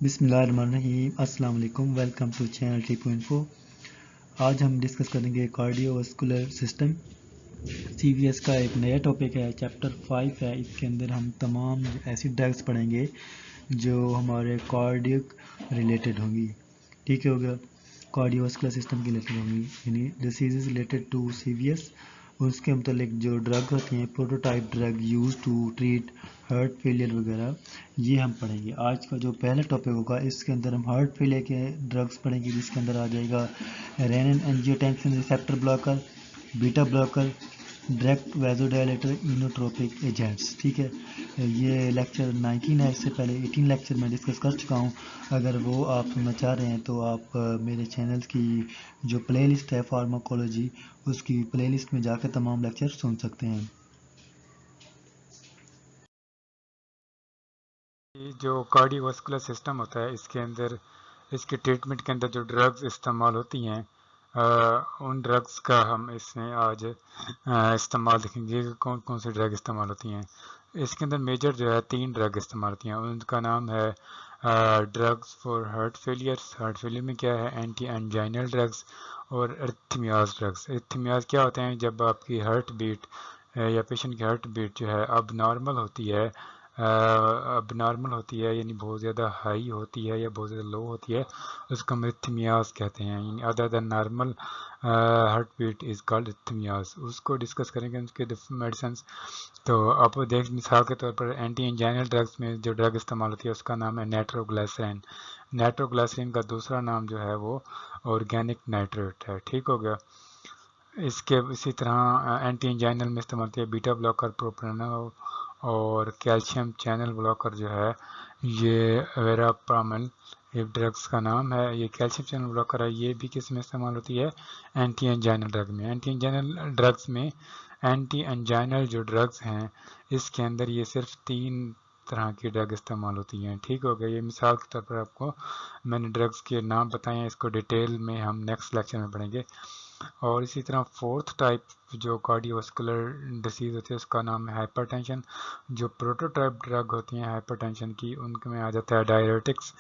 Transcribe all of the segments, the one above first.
بسم اللہ الرحمن الرحیم، السلام علیکم، welcome to channel Tipu info. آج ہم ڈسکس کریں گے cardiovascular system C V S کا ایک نیا ٹاپک ہے، چیپٹر 5 ہے۔ اس کے اندر ہم تمام ایسی ڈرگس پڑھیں گے جو ہمارے کارڈیک ریلیٹڈ ہوں گی، ٹھیک ہو گیا، کارڈیو واسکولر سسٹم کے ریلیٹڈ ہوں گی، یعنی diseases related to C V S, اس کے متعلق جو ڈرگ ہوتی ہیں، prototype drug use to treat heart failure وغیرہ، یہ ہم پڑھیں گے۔ آج کا جو پہلا ٹاپک ہوگا اس کے اندر ہم ہارٹ فیلئر کے ڈرگس پڑھیں گے، جس کے اندر آ جائے گا رینن اینجیوٹینسن ریسیپٹر بلاکر، بیٹا بلاکر، ڈائریکٹ ویزو ڈائلیٹر، اینوٹروپک ایجنٹس، ٹھیک ہے۔ یہ لیکچر 19 ہے، اس سے پہلے 18 لیکچر میں ڈسکس کر چکا ہوں۔ اگر وہ آپ سننا چاہ رہے ہیں تو آپ میرے چینل کی جو پلے لسٹ ہے فارماکولوجی، اس کی پلے لسٹ میں جا کے تمام لیکچر سن سکتے ہیں۔ جو کارڈیو واسکولر سسٹم ہوتا ہے، اس کے اندر اس کے ٹریٹمنٹ کے اندر جو ڈرگز استعمال ہوتی ہیں، ان ڈرگز کا ہم اس میں آج استعمال دیکھیں گے کہ کون کون سی ڈرگ استعمال ہوتی ہیں۔ اس کے اندر میجر جو ہے 3 ڈرگ استعمال ہوتی ہیں، ان کا نام ہے drugs for heart failures. Heart failure میں کیا ہے؟ اینٹی انجائنل ڈرگز اور ارتھمیاز ڈرگز۔ ارتھمیاز کیا ہوتے ہیں؟ جب آپ کی ہارٹ بیٹ یا پیشنٹ کی ہارٹ بیٹ جو ہے اب نارمل ہوتی ہے، یعنی بہت زیادہ ہائی ہوتی ہے یا بہت زیادہ لو ہوتی ہے، اس کو ہم ارتھمیاز کہتے ہیں، یعنی other than normal heart beat is called arrhythmias. اس کو ڈسکس کریں گے، اس کے میڈیسنس۔ تو آپ دیکھ مثال کے طور پر اینٹی انجائنل ڈرگز میں جو ڈرگ استعمال ہوتی ہے اس کا نام ہے نیٹروگلیسرین۔ نیٹروگلیسرین کا دوسرا نام جو ہے وہ آرگینک نائٹریٹ ہے، ٹھیک ہو گیا۔ اسی طرح اینٹی انجائنل میں استعمال ہوتی ہے بیٹا بلاکر، پروپرانول اور کیلشیم چینل بلاکر جو ہے یہ ویراپامل، یہ ڈرگز کا نام ہے۔ یہ کیلشیم چینل بلاکر ہے، یہ بھی کس میں استعمال ہوتی ہے؟ اینٹی انجائنل ڈرگ میں۔ اینٹی انجائنل ڈرگز میں اینٹی انجائنل جو ڈرگز ہیں اس کے اندر یہ صرف 3 طرح کی ڈرگ استعمال ہوتی ہیں، ٹھیک ہو گیا۔ یہ مثال کے طور پر آپ کو میں نے ڈرگز کے نام بتائے ہیں، اس کو ڈیٹیل میں ہم نیکسٹ لیکچر میں پڑھیں گے۔ اور اسی طرح 4تھ ٹائپ جو کارڈیو واسکولر ڈیزیز ہوتی ہے اس کا نام ہے ہائپر ٹینشن۔ جو پروٹوٹائپ ڈرگ ہوتی ہیں ہائپر ٹینشن کی، ان میں آ جاتا ہے ڈائریٹکس۔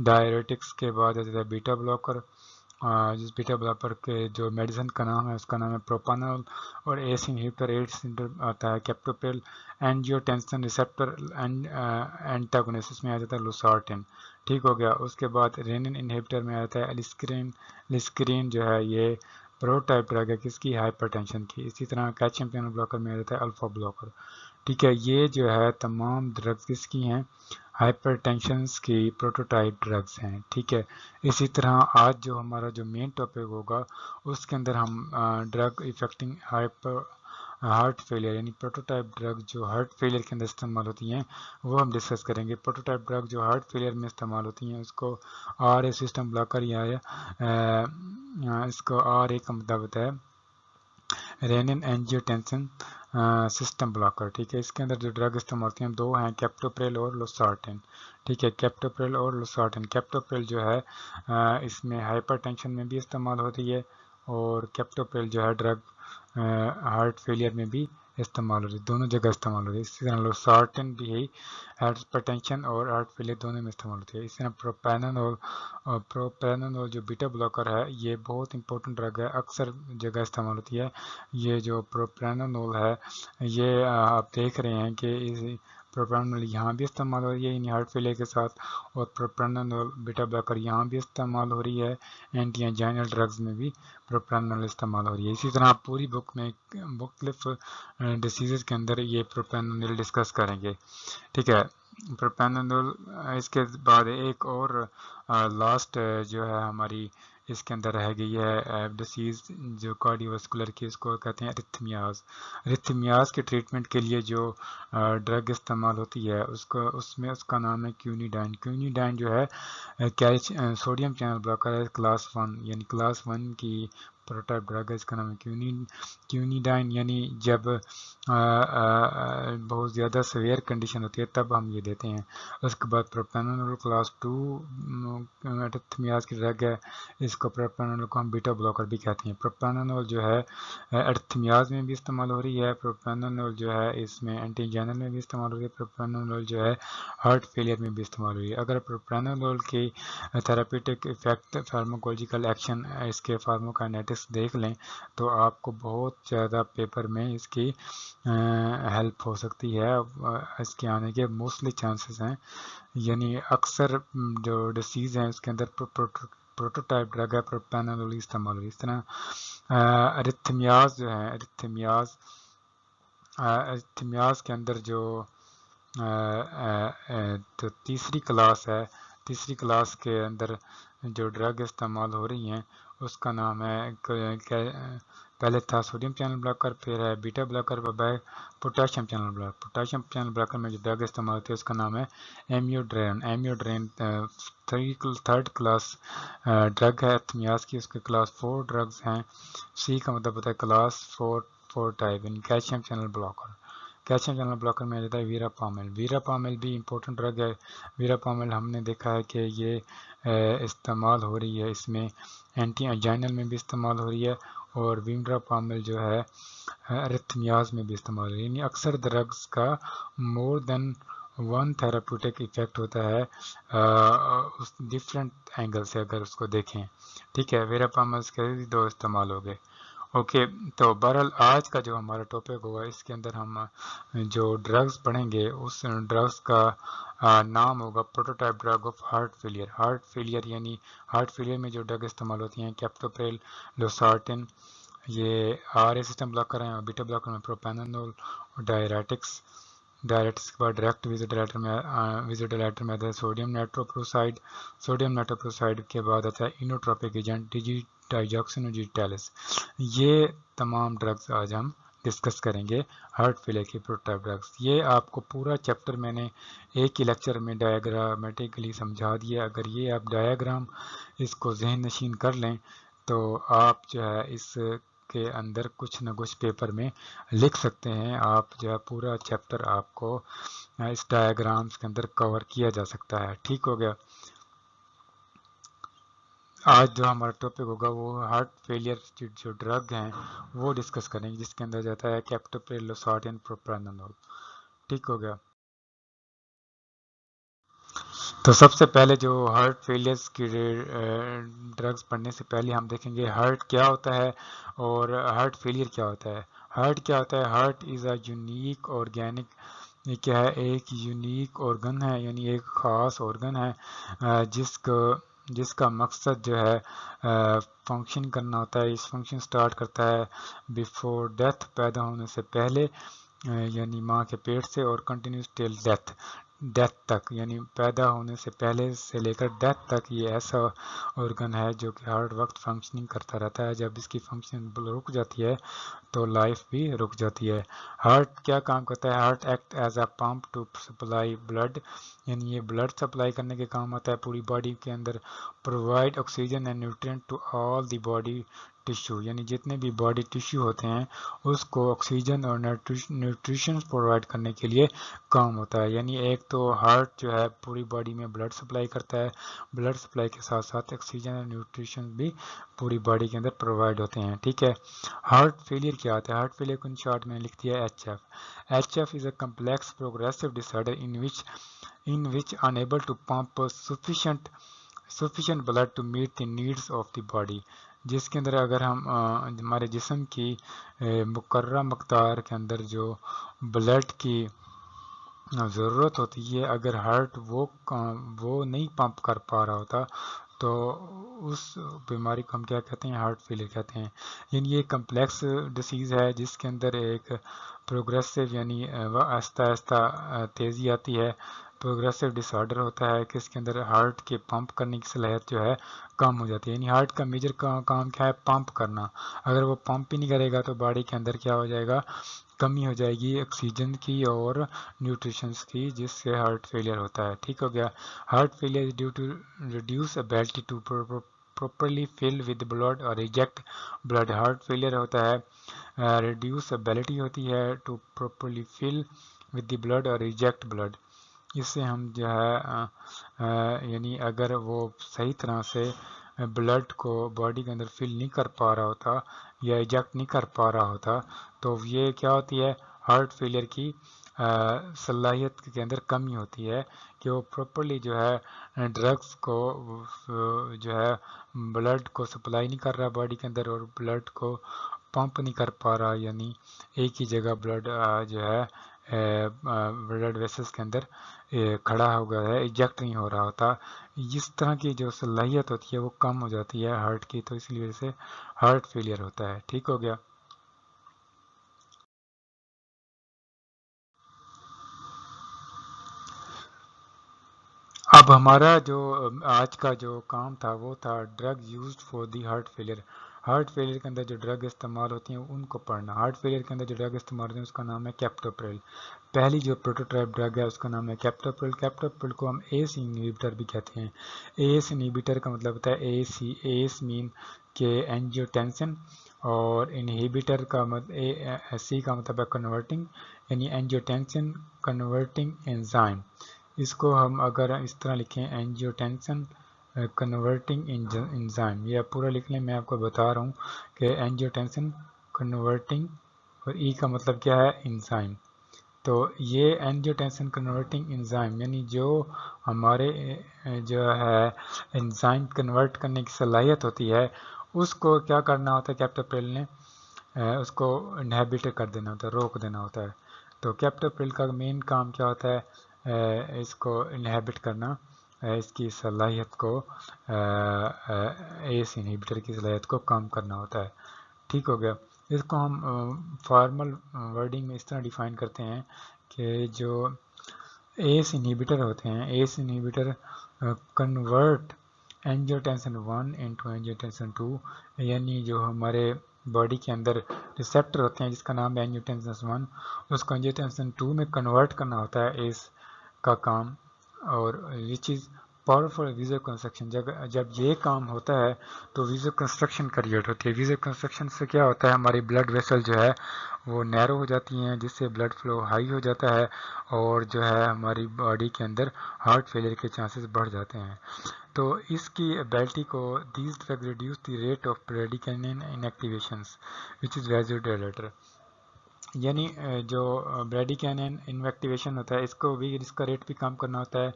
ڈائریٹکس کے بعد آ جاتا ہے بیٹا بلاکر، جس بیٹا بلاکر کے جو میڈیسن کا نام ہے اس کا نام ہے پروپانول، اور ایس انہیبیٹر آتا ہے کیپٹوپریل۔ اینجیوٹینسن ریسیپٹر اینٹاگونسٹ میں آ جاتا ہے لوسارٹن، ٹھیک ہو گیا۔ اس کے بعد رینن انہیبیٹر میں آ جاتا ہے السکرین جو ہے یہ پروٹوٹائپ ڈرگ ہے کس کی؟ ہائپر ٹینشن کی۔ اسی طرح کیلشیم چینل بلاکر میں آ جاتا ہے الفا بلاکر، ٹھیک ہے۔ یہ جو ہے تمام ڈرگز کس کی ہیں؟ ہائپر ٹینشنز کی پروٹوٹائپ ڈرگز ہیں، ٹھیک ہے۔ اسی طرح آج جو ہمارا جو مین ٹاپک ہوگا اس کے اندر ہم ڈرگ افیکٹنگ ہارٹ فیلئر، یعنی پروٹوٹائپ ڈرگ جو ہارٹ فیلئر کے اندر استعمال ہوتی ہیں وہ ہم ڈسکس کریں گے۔ پروٹوٹائپ ڈرگ جو ہارٹ فیلئر میں استعمال ہوتی ہیں اس کو آر اے سسٹم بلاکر یا اس کو آر اے کا مطلب ہوتا ہے رینن اینجیوٹینسن سسٹم بلاکر، ٹھیک ہے۔ اس کے اندر جو ڈرگ استعمال ہوتی ہیں 2 ہیں، کیپٹوپریل اور لوسارٹن، ٹھیک ہے۔ کیپٹوپریل اور لوسارٹن، کیپٹوپریل جو ہے اس میں ہائپر ٹینشن میں بھی استعمال ہوتی ہے، اور کیپٹوپریل جو ہے ڈرگ ہارٹ فیلئر میں بھی استعمال ہوتی ہے، دونوں جگہ استعمال ہوتی ہے۔ اسی طرح لوسارٹن بھی ہائپر ٹینشن اور ہارٹ فیلئر دونوں میں استعمال ہوتی ہے۔ اسی طرح پروپرانول جو بیٹا بلاکر ہے یہ بہت امپورٹنٹ ڈرگ ہے، اکثر جگہ استعمال ہوتی ہے۔ یہ جو پروپرانول ہے یہ آپ دیکھ رہے ہیں کہ پروپرانول یہاں بھی استعمال ہو رہی ہے، یعنی ہارٹ فیلئر کے ساتھ، اور پروپرانول بیٹا بلاکر یہاں بھی استعمال ہو رہی ہے، اینٹی انجائنل ڈرگز میں بھی پروپرانول استعمال ہو رہی ہے۔ اسی طرح آپ پوری بک میں مختلف ڈیزیزز کے اندر یہ پروپرانول ڈسکس کریں گے، ٹھیک ہے۔ پروپرانول اس کے بعد ایک اور لاسٹ جو ہے ہماری اس کے اندر رہ گئی ہے ڈیزیز جو کارڈیو واسکولر کی، اس کو کہتے ہیں ارتھمیاز۔ ارتھمیاز کے ٹریٹمنٹ کے لیے جو ڈرگ استعمال ہوتی ہے اس کا نام ہے کیونیڈائن۔ کیونیڈائن جو ہے سوڈیم چینل بلاکر ہے کلاس 1، یعنی کلاس 1 کی پروٹوٹائپ ڈرگ ہے اس کا نام ہے کیونیڈائن، یعنی جب بہت زیادہ سیویئر کنڈیشن ہوتی ہے تب ہم یہ دیتے ہیں۔ اس کے بعد پروپرانول کلاس 2 ارتھمیاز کی ڈرگ ہے، اس کو پروپرانول کو ہم بیٹا بلاکر بھی کہتے ہیں۔ پروپرانول جو ہے ارتھمیاز میں بھی استعمال ہو رہی ہے، پروپرانول جو ہے اس میں اینٹی جینل میں بھی استعمال ہو رہی ہے، پروپرانول جو ہے ہارٹ فیلئر میں بھی استعمال ہو رہی ہے۔ اگر پروپرانول کی تھراپیوٹک افیکٹ، فارماکولوجیکل ایکشن، اس کے فارماکائنیٹکس دیکھ لیں تو آپ کو بہت زیادہ پیپر میں اس کی ہیلپ ہو سکتی ہے، اس کے آنے کے موسٹلی چانسز ہیں، یعنی اکثر جو ڈیسیز ہیں اس کے اندر پروٹوٹائپ ڈرگ ہے پروپرانول استعمال ہوئی۔ اس طرح ارتھمیاز جو ہیں، ارتھمیاز کے اندر جو تو تیسری کلاس کے اندر جو ڈرگ استعمال ہو رہی ہیں اس کا نام ہے، پہلے تھا سوڈیم چینل بلاکر، پھر ہے beta blocker, potassium channel blocker. Potassium channel blocker میں جو ڈرگ استعمال ہوتی ہے اس کا نام ہے ایمیوڈرین تھرڈ کلاس ڈرگ ہے ارتھمیاز کی، اس کے کلاس 4 ڈرگز ہیں، سی کا مطلب ہوتا ہے کلاس 4 ٹائپ، یعنی calcium channel blocker. Calcium channel blocker میں جاتا ہے ویرا پامل بھی امپورٹنٹ ڈرگ ہے۔ ویرا پامل ہم نے دیکھا ہے کہ یہ استعمال ہو رہی ہے، اس میں اینٹی انجائنل میں بھی استعمال ہو رہی ہے، اور ویمرا پامل جو ہے ارتھمیاز میں بھی استعمال ہو رہی ہے، یعنی اکثر ڈرگز کا مور دین ون تھراپیوٹک ایفیکٹ ہوتا ہے اس ڈفرینٹ اینگل سے اگر اس کو دیکھیں، ٹھیک ہے۔ ویرا پامل کے 2 استعمال ہو گئے، اوکے۔ تو بہرحال آج کا جو ہمارا ٹاپک ہوگا اس کے اندر ہم جو ڈرگز پڑھیں گے اس ڈرگز کا نام ہوگا prototype drug of heart failure. Heart failure یعنی ہارٹ فیلئر میں جو ڈرگ استعمال ہوتی ہیں کیپٹوپریل، لوسارٹن، یہ آر اے سسٹم بلاکر ہیں، اور بیٹا بلاکر میں پروپرانول اور ڈائریٹکس کے بعد ڈائریکٹ ویزوڈیلیٹر میں آتا ہے سوڈیم نیٹروپروسائڈ کے بعد آتا ہے انوٹروپک ایجنٹ ڈائجاکسینوجیٹیلس۔ یہ تمام ڈرگز آج ہم ڈسکس کریں گے، ہارٹ فیلئر کی پروٹوٹائپ ڈرگز۔ یہ آپ کو پورا چیپٹر میں نے ایک ہی لیکچر میں ڈائیگرامیٹکلی سمجھا دیا، اگر یہ آپ ڈائیگرام اس کو ذہن نشین کر لیں تو آپ جو ہے اس کے اندر کچھ نہ کچھ پیپر میں لکھ سکتے ہیں، آپ جو ہے پورا چیپٹر آپ کو اس ڈائیگرامز کے اندر کور کیا جا سکتا ہے، ٹھیک ہو گیا۔ آج جو ہمارا ٹاپک ہوگا وہ ہارٹ فیلئر جو ڈرگ ہیں وہ ڈسکس کریں گے، جس کے اندر جاتا ہے کیپٹوپریل، لوسارٹن، پروپرانول، ٹھیک ہو گیا۔ تو سب سے پہلے جو ہارٹ فیلئرز کی ڈرگز پڑھنے سے پہلے ہم دیکھیں گے ہارٹ کیا ہوتا ہے اور ہارٹ فیلئر کیا ہوتا ہے۔ ہارٹ کیا ہوتا ہے؟ Heart is a unique organic, یہ کیا ہے؟ ایک یونیک آرگن ہے، یعنی ایک خاص آرگن ہے جس کا مقصد جو ہے فنکشن کرنا ہوتا ہے۔ اس فنکشن سٹارٹ کرتا ہے بیفور ڈیتھ، پیدا ہونے سے پہلے، یعنی ماں کے پیٹ سے، اور کنٹینیوس ٹل ڈیتھ تک، یعنی پیدا ہونے سے پہلے سے لے کر ڈیتھ تک یہ ایسا آرگن ہے جو کہ ہر وقت فنکشننگ کرتا رہتا ہے۔ جب اس کی فنکشن رک جاتی ہے تو لائف بھی رک جاتی ہے۔ ہارٹ کیا کام کرتا ہے؟ Heart act as a pump to supply blood, یعنی یہ بلڈ سپلائی کرنے کے کام آتا ہے پوری باڈی کے اندر۔ Provide oxygen and nutrient to all the body tissue, یعنی جتنے بھی باڈی ٹیشو ہوتے ہیں اس کو آکسیجن اور نیوٹریشن پرووائڈ کرنے کے لیے کام ہوتا ہے۔ یعنی ایک تو ہارٹ جو ہے پوری باڈی میں بلڈ سپلائی کرتا ہے، بلڈ سپلائی کے ساتھ ساتھ آکسیجن اور نیوٹریشن بھی پوری باڈی کے اندر پرووائڈ ہوتے ہیں، ٹھیک ہے۔ ہارٹ فیلئر کیا ہوتا ہے؟ ہارٹ فیلئر کو ان شارٹ میں لکھ دیا H F. H F is a complex progressive disorder in which unable to pump sufficient blood to meet the needs of the body، جس کے اندر اگر ہم ہمارے جسم کی مقررہ مقدار کے اندر جو بلڈ کی ضرورت ہوتی ہے، اگر ہارٹ وہ نہیں پمپ کر پا رہا ہوتا تو اس بیماری کو ہم کیا کہتے ہیں؟ ہارٹ فیلئر کہتے ہیں۔ یعنی یہ کمپلیکس ڈیسیز ہے جس کے اندر ایک پروگریسو، یعنی آہستہ آہستہ تیزی آتی ہے، پروگریسو ڈس آرڈر ہوتا ہے کہ اس کے اندر ہارٹ کے پمپ کرنے کی صلاحیت جو ہے کم ہو جاتی ہے۔ یعنی ہارٹ کا میجر کام کیا ہے؟ پمپ کرنا۔ اگر وہ پمپ ہی نہیں کرے گا تو باڈی کے اندر کیا ہو جائے گا؟ کمی ہو جائے گی آکسیجن کی اور نیوٹریشنز کی، جس سے ہارٹ فیلئر ہوتا ہے، ٹھیک ہو گیا۔ Heart failure due to reduce ability to properly fill with blood or reject blood. heart failure ہوتا ہے reduce ability ہوتی ہے to properly fill with the blood or reject blood. اس سے ہم جو ہے یعنی اگر وہ صحیح طرح سے بلڈ کو باڈی کے اندر فل نہیں کر پا رہا ہوتا یا ایجیکٹ نہیں کر پا رہا ہوتا تو یہ کیا ہوتی ہے ہارٹ فیلئر کی صلاحیت کے اندر کمی ہوتی ہے کہ وہ پراپرلی جو ہے ڈرگس کو جو ہے بلڈ کو سپلائی نہیں کر رہا باڈی کے اندر اور بلڈ کو پمپ نہیں کر پا رہا یعنی ایک ہی جگہ بلڈ جو ہے بلڈ ویسلز کے اندر کھڑا ہو گیا ہے ایجیکٹ نہیں ہو رہا ہوتا اس طرح کی جو صلاحیت ہوتی ہے وہ کم ہو جاتی ہے ہارٹ کی تو اس لیے سے ہارٹ فیلئر ہوتا ہے ٹھیک ہو گیا اب ہمارا جو آج کا جو کام تھا وہ تھا drug used for the heart failure heart failure کے اندر جو ڈرگ استعمال ہوتی ہیں ان کو پڑھنا ہارٹ فیلئر کے اندر جو ڈرگ استعمال ہوتی ہیں اس کا نام ہے کیپٹوپریل پہلی جو پروٹوٹائپ ڈرگ ہے اس کا نام ہے کیپٹوپریل کیپٹوپریل کو ہم ایس انہیبیٹر بھی کہتے ہیں ایس انہیبیٹر کا مطلب ہوتا ہے ایس مین کہ اینجیوٹینسن اور انہیبیٹر کا سی کا مطلب ہے کنورٹنگ یعنی اینجیوٹینسن کنورٹنگ انزائم اس کو ہم اگر اس طرح لکھیں اینجیوٹینسن کنورٹنگ انزائم یہ پورا لکھ لیں میں آپ کو بتا رہا ہوں کہ اینجیوٹینسن کنورٹنگ اور ای کا مطلب کیا ہے انزائم تو یہ اینجیوٹینسن کنورٹنگ انزائم یعنی جو ہمارے جو ہے انزائم کنورٹ کرنے کی صلاحیت ہوتی ہے اس کو کیا کرنا ہوتا ہے کیپٹوپریل نے اس کو انہیبٹ کر دینا ہوتا ہے روک دینا ہوتا ہے تو کیپٹوپریل کا مین کام کیا ہوتا ہے اس کو انہیبٹ کرنا اس کی صلاحیت کو ایس انہیبیٹر کی صلاحیت کو کم کرنا ہوتا ہے ٹھیک ہو گیا اس کو ہم فارمل ورڈنگ میں اس طرح ڈیفائن کرتے ہیں کہ جو ایس انہیبیٹر ہوتے ہیں ایس انہیبیٹر کنورٹ اینجیوٹینسن 1 انٹو اینجیوٹینسن 2 یعنی جو ہمارے باڈی کے اندر ریسیپٹر ہوتے ہیں جس کا نام ہے اینجیوٹینسن 1 اس کو اینجیوٹینسن 2 میں کنورٹ کرنا ہوتا ہے ایس کا کام اور وچ از پاورفل ویزو کنسٹرکشن جب یہ کام ہوتا ہے تو ویزو کنسٹرکشن کریٹ ہوتی ہے ویزو کنسٹرکشن سے کیا ہوتا ہے ہماری بلڈ ویسل جو ہے وہ نیرو ہو جاتی ہیں جس سے بلڈ فلو ہائی ہو جاتا ہے اور جو ہے ہماری باڈی کے اندر ہارٹ فیلئر کے چانسز بڑھ جاتے ہیں تو اس کی ایبلٹی کو these drug reduce the rate of bradykinin inactivations which is vasodilator یعنی جو بریڈیکینین انویکٹیویشن ہوتا ہے اس کو بھی اس کا ریٹ بھی کم کرنا ہوتا ہے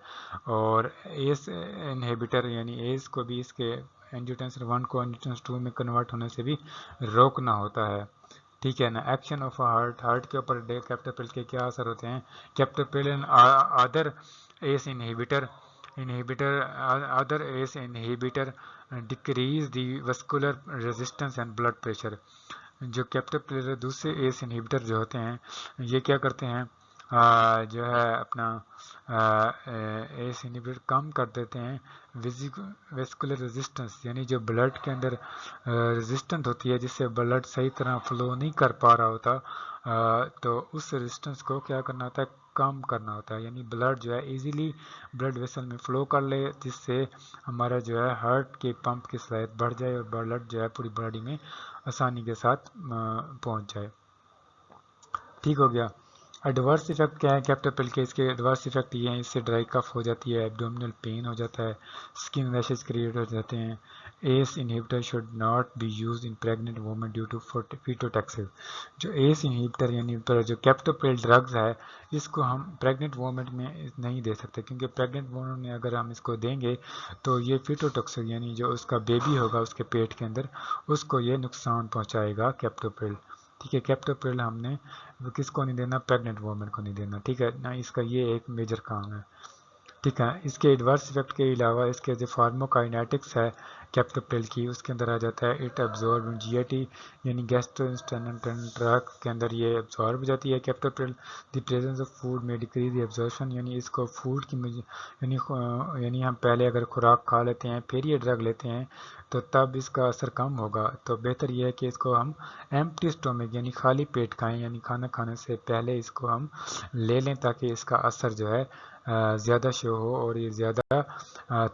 اور ایس انہیبیٹر یعنی ایس کو بھی اس کے اینجیوٹینسن 1 کو اینجیوٹینسن 2 میں کنورٹ ہونے سے بھی روکنا ہوتا ہے ٹھیک ہے نا ایکشن آف ہارٹ کے اوپر کیپٹوپریل کے کیا اثر ہوتے ہیں captopril and other ACE inhibitor other ACE inhibitor decrease the vascular resistance and blood pressure جو کیپٹوپریل دوسرے ایس انہیبیٹر جو ہوتے ہیں یہ کیا کرتے ہیں جو ہے اپنا ایس انہیبیٹر کم کر دیتے ہیں ویسکولر ریزسٹنس یعنی جو بلڈ کے اندر ریزسٹنٹ ہوتی ہے جس سے بلڈ صحیح طرح فلو نہیں کر پا رہا ہوتا تو اس ریزسٹنس کو کیا کرنا ہوتا ہے کم کرنا ہوتا ہے یعنی بلڈ جو ہے ایزیلی بلڈ ویسل میں فلو کر لے جس سے ہمارا جو ہے ہارٹ کے پمپ کی صلاحیت بڑھ جائے اور بلڈ جو ہے پوری باڈی میں آسانی کے ساتھ پہنچ جائے ٹھیک ہو گیا ایڈورس ایفیکٹ کیا ہے کیپٹوپریل کے اس کے ایڈورس ایفیکٹ یہ ہیں اس سے ڈرائی کف ہو جاتی ہے ایبڈومینل پین ہو جاتا ہے اسکن ریشز کریٹ ہو جاتے ہیں ACE inhibitor should not be use in pregnant women due to fetotoxicity جو ایس انہیبیٹر یعنی جو کیپٹوپریل ڈرگز ہے اس کو ہم پریگننٹ وومن میں نہیں دے سکتے کیونکہ پریگننٹ وومن میں اگر ہم اس کو دیں گے تو یہ فیٹوٹیکسس یعنی جو اس کا بیبی ہوگا اس کے پیٹ کے اندر اس کو یہ نقصان پہنچائے گا کیپٹوپریل ٹھیک ہے کیپٹوپریل ہم نے کس کو نہیں دینا پریگننٹ وومن کو نہیں دینا ٹھیک ہے نا اس کا یہ ایک میجر کام ہے ٹھیک ہے اس کے ایڈورس ایفیکٹ کے علاوہ اس کے جو فارموکائنیٹکس ہے کیپٹوپریل کی اس کے اندر آ جاتا ہے it absorb G I T یعنی گیسٹرو ٹریکٹ کے اندر یہ ابزارب ہو جاتی ہے captopril the presence of food میں ڈیکریز دی ایبزارپشن یعنی اس کو فوڈ کی یعنی ہم پہلے اگر خوراک کھا لیتے ہیں پھر یہ ڈرگ لیتے ہیں تو تب اس کا اثر کم ہوگا تو بہتر یہ ہے کہ اس کو ہم ایمپٹی اسٹومک یعنی خالی پیٹ کھائیں یعنی کھانا کھانے سے پہلے اس کو ہم لے لیں تاکہ اس کا اثر جو ہے زیادہ شو ہو اور یہ زیادہ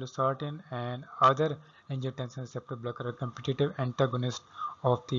Losartan and other angiotensin receptor blocker are competitive antagonist of the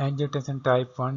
angiotensin type 1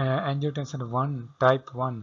angiotensin 1 type 1,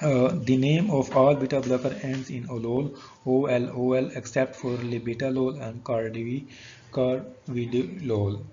The name of all beta blocker ends in olol, OL except for labetalol and carvedilol।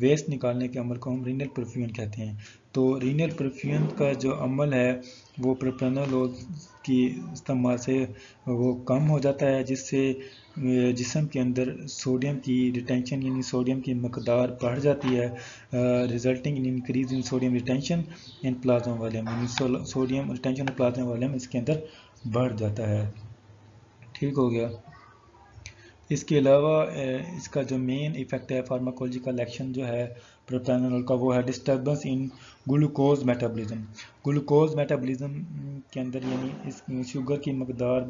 Waste نکالنے کے عمل کو ہم renal perfusion کہتے ہیں. تو renal perfusion کا جو عمل ہے وہ پروپرانولول کی استعمال سے وہ کم ہو جاتا ہے، جس سے جسم کے اندر سوڈیم کی ریٹینشن یعنی سوڈیم کی مقدار بڑھ جاتی ہے، resulting in increase in sodium retention in plasma volume, یعنی سوڈیم ریٹینشن پلازما والیوم اس کے اندر بڑھ جاتا ہے. ٹھیک ہو گیا. اس کے علاوہ اس کا جو مین ایفیکٹ ہے فارماکولوجیکل ایکشن جو ہے پروپرانولول کا وہ ہے disturbance in glucose metabolism. Glucose metabolism کے اندر یعنی اس شوگر کی مقدار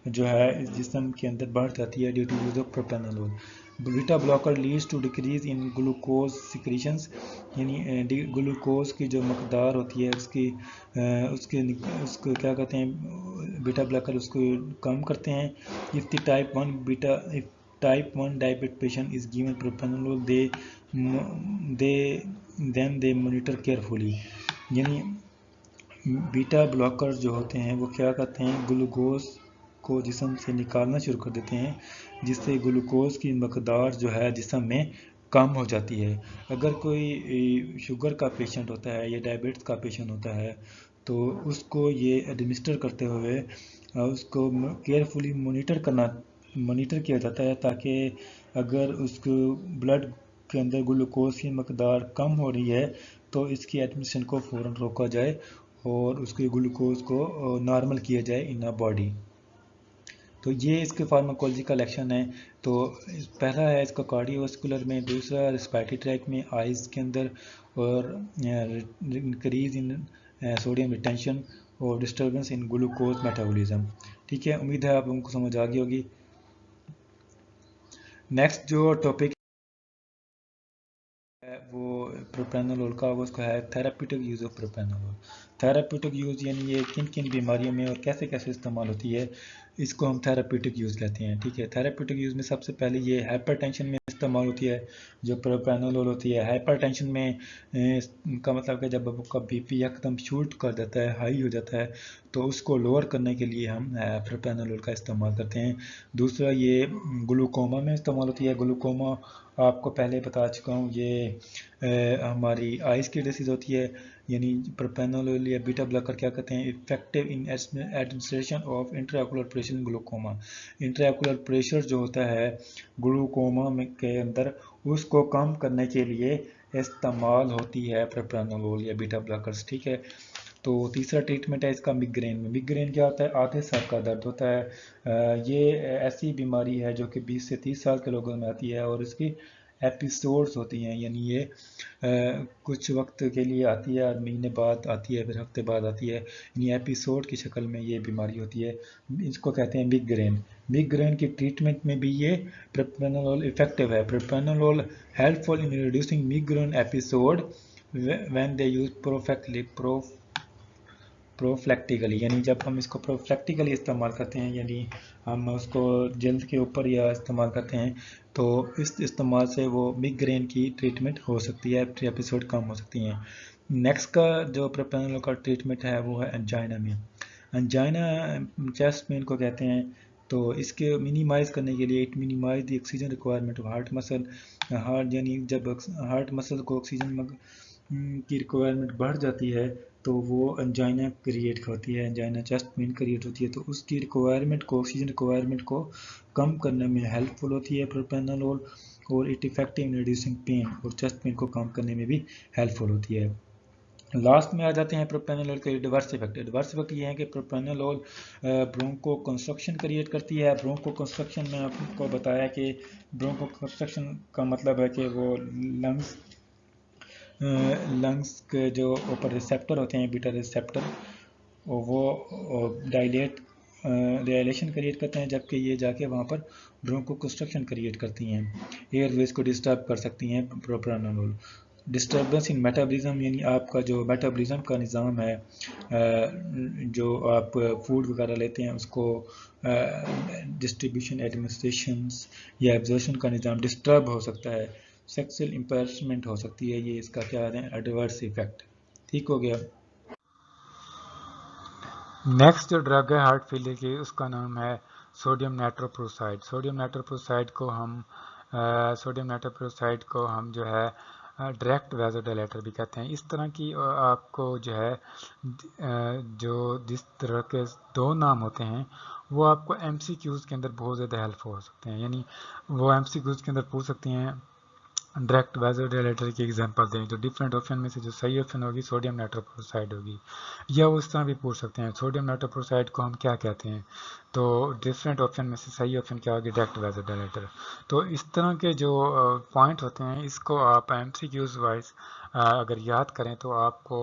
جو ہے اس جسم کے اندر بڑھ جاتی ہے due to use of propranolol. Beta blocker leads to decrease in glucose secretions, یعنی گلوکوز کی جو مقدار ہوتی ہے اس کو کیا کہتے ہیں بیٹا بلاکر اس کو کم کرتے ہیں. if type 1 diabetic patient is given propranolol then they monitor carefully. یعنی بیٹا بلاکر جو ہوتے ہیں وہ کیا کرتے ہیں گلوکوز کو جسم سے نکالنا شروع کر دیتے ہیں، جس سے گلوکوز کی مقدار جو ہے جسم میں کم ہو جاتی ہے. اگر کوئی شوگر کا پیشنٹ ہوتا ہے یا ڈائبٹس کا پیشنٹ ہوتا ہے تو اس کو یہ ایڈمنسٹر کرتے ہوئے اس کو کیئرفلی مانیٹر کیا جاتا ہے، تاکہ اگر اس کو بلڈ کے اندر گلوکوز کی مقدار کم ہو رہی ہے تو اس کی ایڈمیشن کو فوراً روکا جائے اور اس کے گلوکوز کو نارمل کیا جائے ان باڈی. تو یہ اس کے فارماکولوجیکل ایکشن ہے. تو پہلا ہے اس کا کارڈیو واسکولر میں، دوسرا ریسپائریٹری ٹریک میں آئز کے اندر، اور انکریز ان سوڈیم ریٹینشن اور ڈسٹربنس ان گلوکوز میٹابولزم. ٹھیک ہے، امید ہے آپ لوگوں کو سمجھ آ گئی ہوگی. نیکسٹ جو ٹاپک ہے وہ پروپرانولول کا، وہ اس کو ہے therapeutic use of propranolol. Therapeutic use یعنی یہ کن کن بیماریوں میں اور کیسے کیسے استعمال ہوتی ہے، اس کو ہم تھراپیوٹک یوز کہتے ہیں. ٹھیک ہے، تھراپیوٹک یوز میں سب سے پہلے یہ ہائپر ٹینشن میں استعمال ہوتی ہے جو پروپرانولول ہوتی ہے. ہائپر ٹینشن میں کا مطلب کہ جب آپ کا بی پی ایک دم شوٹ کر دیتا ہے، ہائی ہو جاتا ہے، تو اس کو لوور کرنے کے لیے ہم پروپرانولول کا استعمال کرتے ہیں. دوسرا یہ گلوکوما میں استعمال ہوتی ہے. گلوکوما آپ کو پہلے بتا چکا ہوں، یہ ہماری آئز کی ڈیزیز ہوتی ہے. یعنی پروپرانولول یا بیٹا بلاکر کیا کہتے ہیں effective in administration of intraocular pressure in glaucoma. Intraocular pressure جو ہوتا ہے گلوکوما کے اندر، اس کو کم کرنے کے لیے استعمال ہوتی ہے پروپرانولول یا بیٹا بلاکرز. ٹھیک ہے. تو تیسرا ٹریٹمنٹ ہے اس کا مگرین میں. مگرین کیا ہوتا ہے؟ آدھے سر کا درد ہوتا ہے. یہ ایسی بیماری ہے جو کہ 20 سے 30 سال کے لوگوں میں آتی ہے اور اس کی ایپیسوڈز ہوتی ہیں، یعنی یہ کچھ وقت کے لیے آتی ہے اور مہینے بعد آتی ہے، پھر ہفتے بعد آتی ہے، یعنی ایپیسوڈ کی شکل میں یہ بیماری ہوتی ہے. اس کو کہتے ہیں مگرین. مگرین کی ٹریٹمنٹ میں بھی یہ پروپرانولول افیکٹو ہے. Propranolol helpful in reducing migraine episode when they use prophylactically. یعنی جب ہم اس کو پروفلیکٹیکلی استعمال کرتے ہیں، یعنی ہم اس کو جلد کے اوپر یا استعمال کرتے ہیں، تو اس استعمال سے وہ مگرین کی ٹریٹمنٹ ہو سکتی ہے، ایپیسوڈ کم ہو سکتی ہیں. نیکسٹ کا جو پروپرانولول کا ٹریٹمنٹ ہے وہ ہے انجائنا میں. انجائنا چیسٹ پین کو کہتے ہیں. تو اس کے منیمائز کرنے کے لیے it minimize the oxygen requirement of heart muscle. Heart یعنی جب ہارٹ مسل کو آکسیجن کی ریکوائرمنٹ بڑھ جاتی ہے تو وہ انجائنا کریٹ ہوتی ہے، انجائنا چیسٹ پین کریٹ ہوتی ہے. تو اس کی ریکوائرمنٹ کو، آکسیجن ریکوائرمنٹ کو کم کرنے میں ہیلپ فل ہوتی ہے پروپرانولول، اور it effective in reducing pain, اور چیسٹ پین کو کم کرنے میں بھی ہیلپ فل ہوتی ہے. لاسٹ میں آ جاتے ہیں پروپرانولول کے ایڈورس ایفیکٹ. ایڈورس ایفیکٹ یہ ہے کہ پروپرانولول برونکو کنسٹرکشن کریٹ کرتی ہے. برونکو کنسٹرکشن میں آپ کو بتایا کہ برونکو کنسٹرکشن کا مطلب ہے کہ وہ لنگس کے جو اوپر ریسیپٹر ہوتے ہیں، بیٹا ریسیپٹر، وہ ڈائلیشن کریٹ کرتے ہیں، جبکہ یہ جا کے وہاں پر برونکو کنسٹرکشن کریٹ کرتی ہیں، ایئر ویز کو ڈسٹرب کر سکتی ہیں پروپرانولول. ڈسٹربنس ان میٹابولزم، یعنی آپ کا جو میٹابولزم کا نظام ہے، جو آپ فوڈ وغیرہ لیتے ہیں اس کو ڈسٹریبیوشن، ایڈمنسٹریشنز یا ایبزارپشن کا نظام ڈسٹرب ہو سکتا ہے. سیکسل امپیرمنٹ ہو سکتی ہے. یہ اس کا کیا ہے؟ Adverse effect. ٹھیک ہو گیا. نیکسٹ جو ڈرگ ہے ہارٹ فیلر کی، اس کا نام ہے سوڈیم نائٹروپروسائڈ. سوڈیم نائٹروپروسائڈ کو ہم سوڈیم نائٹروپروسائڈ کو ہم جو ہے ڈائریکٹ ویزوڈائلیٹر بھی کہتے ہیں. اس طرح کی آپ کو جو ہے جو جس طرح کے دو نام ہوتے ہیں وہ آپ کو ایم سی کیوز کے اندر بہت زیادہ ہیلپ ہو سکتے ہیں. یعنی وہ ایم سی کیوز کے اندر پوچھ سکتے ہیں ڈائریکٹ ویزوڈائلیٹر کی ایگزامپل دیں تو ڈفرینٹ آپشن میں سے جو صحیح آپشن ہوگی سوڈیم نائٹروپروسائڈ ہوگی. یا وہ اس طرح بھی پوچھ سکتے ہیں سوڈیم نائٹروپروسائڈ کو ہم کیا کہتے ہیں تو ڈفرینٹ آپشن میں سے صحیح آپشن کیا ہوگی ڈائریکٹ ویزوڈائلیٹر. تو اس طرح کے جو پوائنٹ ہوتے ہیں اس کو آپ ایم سی کیوز وائز اگر یاد کریں تو آپ کو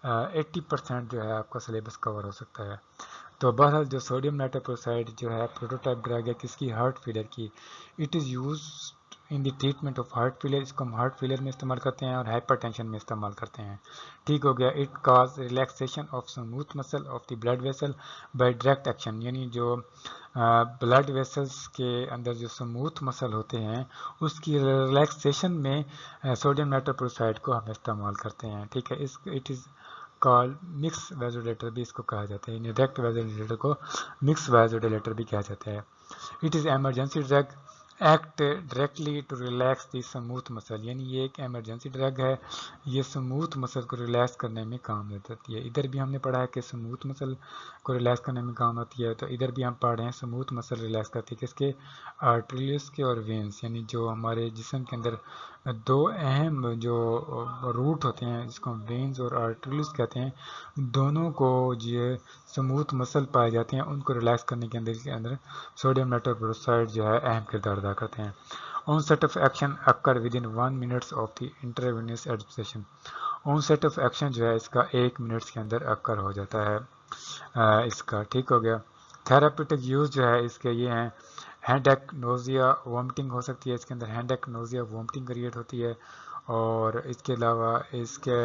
80% جو ہے آپ کا سلیبس کور ہو سکتا ہے. تو بہرحال جو سوڈیم نائٹروپروسائڈ جو ہے پروٹوٹائپ ڈرگ ہے کس کی ہارٹ فیلر کی. It is use in the treatment of heart failure. اس کو ہم ہارٹ فیلر میں استعمال کرتے ہیں اور ہائپر ٹینشن میں استعمال کرتے ہیں. ٹھیک ہو گیا. It cause relaxation of smooth muscle of the blood vessel by direct action. یعنی جو بلڈ ویسلس کے اندر جو اسموتھ مسل ہوتے ہیں اس کی ریلیکسیشن میں سوڈیم نائٹروپروسائڈ کو ہم استعمال کرتے ہیں. ٹھیک ہے. اٹ از کال مکس ویزوڈائلیٹر بھی اس کو کہا جاتا ہے. یعنی ڈائریکٹ ویزوڈائلیٹر کو مکس ویزوڈائلیٹر بھی کہا جاتا ہے. It is emergency drug act directly to relax the smooth muscle. یعنی یہ ایک ایمرجنسی ڈرگ ہے. یہ اسموتھ مسل کو ریلیکس کرنے میں کام آتی ہے. ادھر بھی ہم نے پڑھا ہے کہ اسموتھ مسل کو ریلیکس کرنے میں کام آتی ہے. تو ادھر بھی ہم پڑھ رہے ہیں اسموتھ مسل ریلیکس کرتی ہے کس کے آرٹریلس کے اور وینس. یعنی جو ہمارے جسم کے اندر دو اہم جو روٹ ہوتے ہیں جس کو وینز اور آرٹریلس کہتے ہیں دونوں کو یہ اسموتھ مسل پائے جاتے ہیں ان کو ریلیکس کرنے کے اندر سوڈیم نائٹروپروسائڈ جو ہے اہم کردار ادا کرتے ہیں. Onset of action occur within 1 minute of the intravenous administration. Onset of action جو ہے اس کا 1 منٹ کے اندر اکر ہو جاتا ہے اس کا. ٹھیک ہو گیا. تھراپیوٹک یوز جو ہے اس کے یہ ہیں ہینڈ ایک نوزیا وامٹنگ ہو سکتی ہے. اس کے اندر ہینڈ ایک نوزیا وامٹنگ کریٹ ہوتی ہے. اور اس کے علاوہ اس کے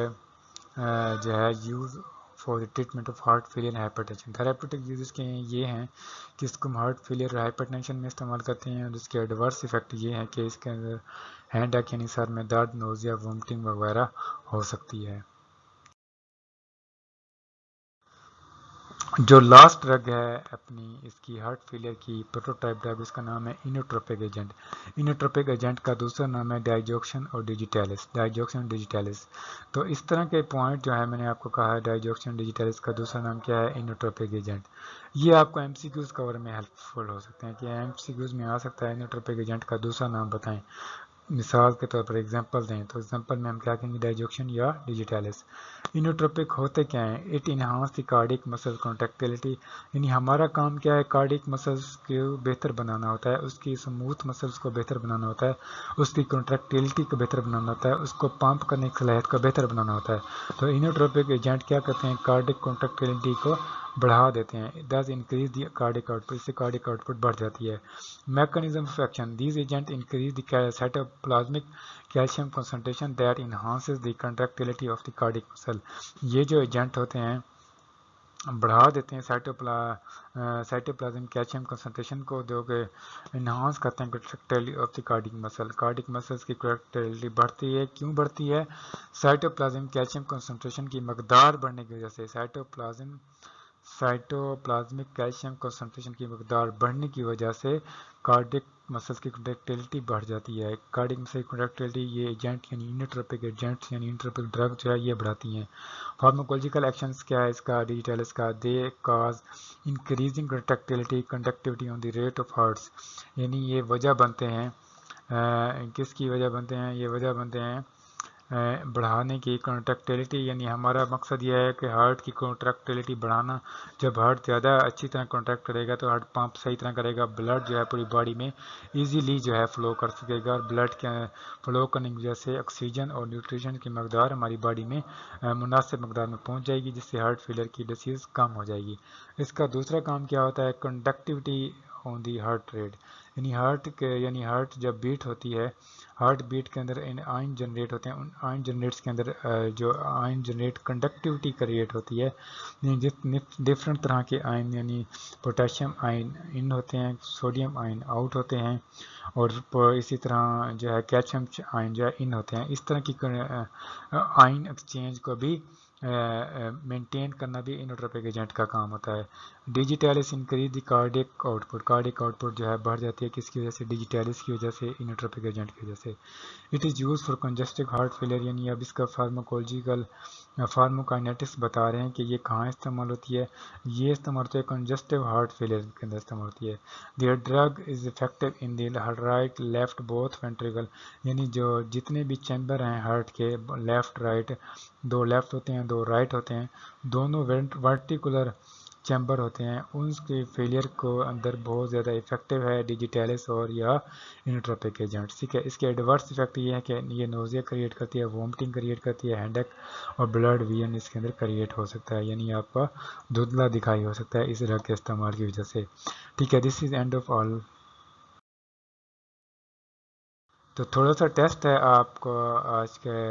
جو ہے use for the treatment of heart failure hyper tension. Therapeutic uses کے یہ ہیں کہ اس کو ہم ہارٹ فیلئر ہائپر ٹینشن میں استعمال کرتے ہیں. اور اس کے ایڈورس ایفیکٹ یہ ہیں کہ اس کے اندر ہینڈ ایک یعنی سر میں درد نوزیا وامٹنگ وغیرہ ہو سکتی ہے. جو لاسٹ ڈرگ ہے اپنی اس کی ہارٹ فیلئر کی پروٹوٹائپ ڈرگ اس کا نام ہے انوٹروپک ایجنٹ. انوٹروپک ایجنٹ کا دوسرا نام ہے ڈائجوکسن اور ڈیجیٹیلس. ڈائجوکسن ڈیجیٹیلس. تو اس طرح کے پوائنٹ جو ہے میں نے آپ کو کہا ہے ڈائجوکسن ڈیجیٹیلس کا دوسرا نام کیا ہے انوٹروپک ایجنٹ. یہ آپ کو ایم سی کیوز کور میں ہیلپ فل ہو سکتے ہیں کہ ایم سی کیوز میں آ سکتا ہے انوٹروپک ایجنٹ کا دوسرا نام بتائیں. مثال کے طور پر ایگزامپل دیں تو ایگزامپل میں ہم کیا کہیں گے ڈائجوکسن یا ڈیجیٹیلس. انوٹروپک ہوتے کیا ہیں. اٹ انہانس دی کارڈک مسل کنٹریکٹیلٹی. یعنی ہمارا کام کیا ہے کارڈک مسلس کو بہتر بنانا ہوتا ہے. اس کی اسموتھ مسلس کو بہتر بنانا ہوتا ہے. اس کی کنٹریکٹیلٹی کو بہتر بنانا ہوتا ہے. اس کو پمپ کرنے کی صلاحیت کو بہتر بنانا ہوتا ہے. تو انوٹروپک ایجنٹ کیا کرتے ہیں کارڈک کنٹریکٹیلٹی کو بڑھا دیتے ہیں. This increase the cardiac output. اس سے کارڈک آؤٹ پٹ بڑھ جاتی ہے. Mechanism of action. These agent increase the cytoplasmic calcium concentration that enhances the contractility of the cardiac muscle. یہ جو ایجنٹ ہوتے ہیں بڑھا دیتے ہیں سائٹوپلازم کیلشیم کنسنٹریشن کو جو کہ انہانس کرتے ہیں کنٹریکٹیلٹی آف دی کارڈک مسل. کارڈک مسلس کی کنٹریکٹیلٹی بڑھتی ہے. کیوں بڑھتی ہے. سائٹوپلازم کیلشیم کنسنٹریشن کی مقدار بڑھنے کی وجہ سے. سائٹوپلازمک کیلشیم کنسنٹریشن کی مقدار بڑھنے کی وجہ سے کارڈک مسلس کی کنٹریکٹیلٹی بڑھ جاتی ہے. کارڈک مسل کی کنٹریکٹیلٹی یہ ایجنٹ یعنی انوٹروپک ایجنٹ یعنی انوٹروپک ڈرگ جو ہے یہ بڑھاتی ہیں. فارماکولوجیکل ایکشنز کیا ہے اس کا ڈیجیٹیلس کا. دے cause increasing conductivity on the rate of hearts. یعنی یہ وجہ بنتے ہیں کس کی وجہ بنتے ہیں. یہ وجہ بنتے ہیں بڑھانے کی کنٹریکٹیلٹی. یعنی ہمارا مقصد یہ ہے کہ ہارٹ کی کنٹریکٹیلٹی بڑھانا. جب ہارٹ زیادہ اچھی طرح کنٹریکٹ کرے گا تو ہارٹ پمپ صحیح طرح کرے گا. بلڈ جو ہے پوری باڈی میں ایزیلی جو ہے فلو کر سکے گا. اور بلڈ کے فلو کرنے کی وجہ سے آکسیجن اور نیوٹریشن کی مقدار ہماری باڈی میں مناسب مقدار میں پہنچ جائے گی جس سے ہارٹ فیلئر کی ڈیزیز کم ہو جائے گی. اس کا دوسرا کام کیا ہوتا ہے conductivity on the heart rate. یعنی ہارٹ جب بیٹ ہوتی ہے ہارٹ بیٹ کے اندر آئن جنریٹ ہوتے ہیں. ان آئن جنریٹس کے اندر جو آئن جنریٹ کنڈکٹیوٹی کریٹ ہوتی ہے. ڈفرنٹ طرح کے آئن یعنی پوٹیشیم آئن ان ہوتے ہیں سوڈیم آئن آؤٹ ہوتے ہیں اور اسی طرح جو ہے کیلشیم آئن جو ہے ان ہوتے ہیں. اس طرح کی آئن ایکسچینج کو بھی مینٹین کرنا بھی انوٹروپک ایجنٹ کا کام ہوتا ہے. Digitalis increase the cardiac out put جو ہے بڑھ جاتی ہے کس کی وجہ سے؟ ڈیجیٹیلس کی وجہ سے، انوٹروپک ایجنٹ کی وجہ سے. It is use for congestive heart failure, یعنی اب اس کا فارماکولوجیکل فارموکائنیٹکس بتا رہے ہیں کہ یہ کہاں استعمال ہوتی ہے. یہ استعمال ہوتی ہے کنجسٹو ہارٹ فیلئر کے اندر استعمال ہوتی ہے. There drug is effective in the right left both ventricle, یعنی جو جتنے بھی چیمبر ہیں ہارٹ کے، لیفٹ رائٹ، دو لیفٹ ہوتے ہیں دو رائٹ ہوتے ہیں، دونوں ورٹیکولر چیمبر ہوتے ہیں، ان کے فیلئر کو اندر بہت زیادہ افیکٹو ہے ڈیجیٹیلس اور یا انوٹروپک ایجنٹ. ٹھیک ہے، اس کے ایڈورس افیکٹ یہ ہے کہ یہ نوزیا کریٹ کرتی ہے، وومٹنگ کریٹ کرتی ہے، ہیڈ ایک اور بلڈ وین اس کے اندر کریٹ ہو سکتا ہے، یعنی آپ کا دھندلا دکھائی ہو سکتا ہے اس ڈرگ کے استعمال کی وجہ سے. ٹھیک ہے، دس از اینڈ آف آل. تو تھوڑا سا ٹیسٹ ہے آپ کو، آج کے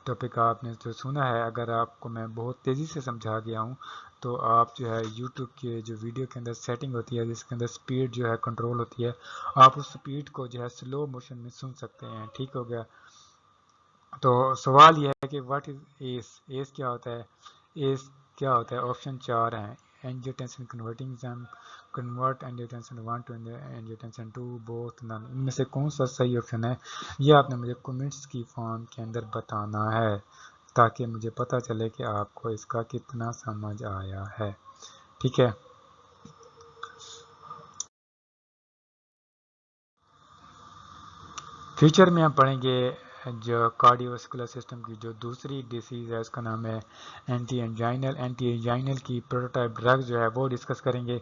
ٹاپک آپ نے جو سنا ہے، اگر آپ کو میں بہت تیزی سے سمجھا گیا ہوں تو آپ جو ہے یوٹیوب کے جو ویڈیو کے اندر سیٹنگ ہوتی ہے جس کے اندر سپیڈ جو ہے کنٹرول ہوتی ہے، آپ اس سپیڈ کو جو ہے سلو موشن میں سن سکتے ہیں. ٹھیک ہو گیا. تو سوال یہ ہے کہ واٹ از ایس؟ ایس کیا ہوتا ہے؟ ایس کیا ہوتا ہے؟ آپشن 4 ہیں. اینجیوٹینسن کنورٹنگ زیم، کنورٹ اینجیوٹینسن 1 ٹو اینجیوٹینسن 2، بوتھ، نن. ان میں سے کون سا صحیح آپشن ہے؟ یہ آپ نے مجھے کمنٹس کی فارم کے اندر بتانا ہے تاکہ مجھے پتہ چلے کہ آپ کو اس کا کتنا سمجھ آیا ہے. ٹھیک ہے. فیوچر میں ہم پڑھیں گے جو کارڈیو واسکولر سسٹم کی جو دوسری ڈیزیز ہے اس کا نام ہے اینٹی انجائنل کی پروٹوٹائپ ڈرگ جو ہے وہ ڈسکس کریں گے.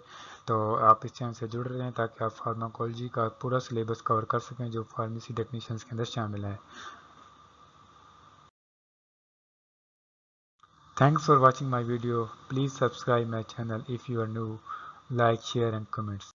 تو آپ اس چینل سے جڑ رہے ہیں تاکہ آپ فارماکولوجی کا پورا سلیبس کور کر سکیں جو فارمیسی ٹیکنیشینز کے اندر شامل ہے. Thanks for watching my video. Please subscribe my channel if you are new. Like, share and comments.